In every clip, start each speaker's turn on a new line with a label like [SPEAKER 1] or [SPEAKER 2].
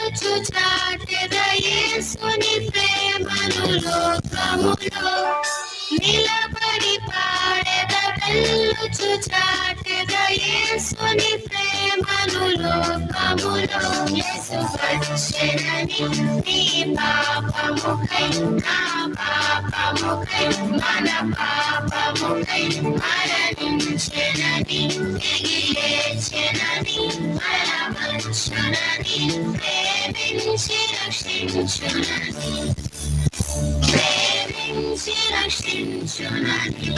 [SPEAKER 1] వెళ్ళుచు చాటెద యేసుని ప్రేమను లోకములో నిలబడి పాడెద వెళ్ళుచు చాటెద యేసుని ప్రేమను లోకములో యేసు వచ్చెనని నీ పాపముకై నా పాపముకై మన పాపముకై మరణించెనని తిరిగి లేచెనని బలవంచునని ప్రేమించి రక్షించునని ప్రేమించి రక్షించునని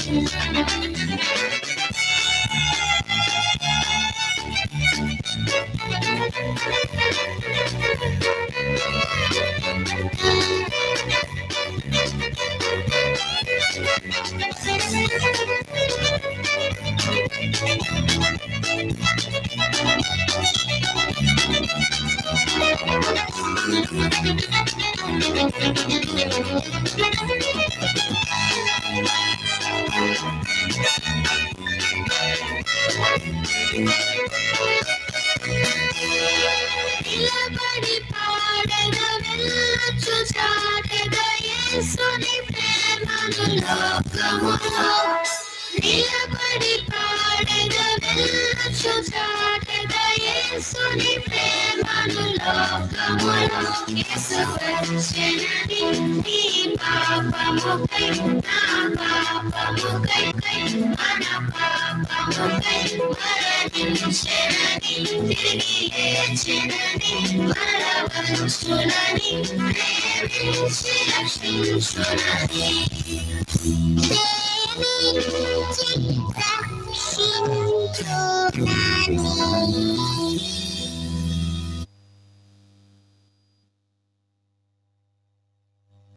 [SPEAKER 1] నిలబడి పాడెద వెళ్ళుచు చాటెద యేసుని ప్రేమను లోకములో నిలబడి పాడెద వెళ్ళుచు చాటెద యేసుని ప్రేమను లోకములో యేసు వచ్చెనని నీ పాపముకై నా పాపముకై మన పాపముకై మరణించెనని తిరిగి లేచెనని బలవంచునని ప్రేమించి రక్షించునని ప్రేమించి రక్షించునని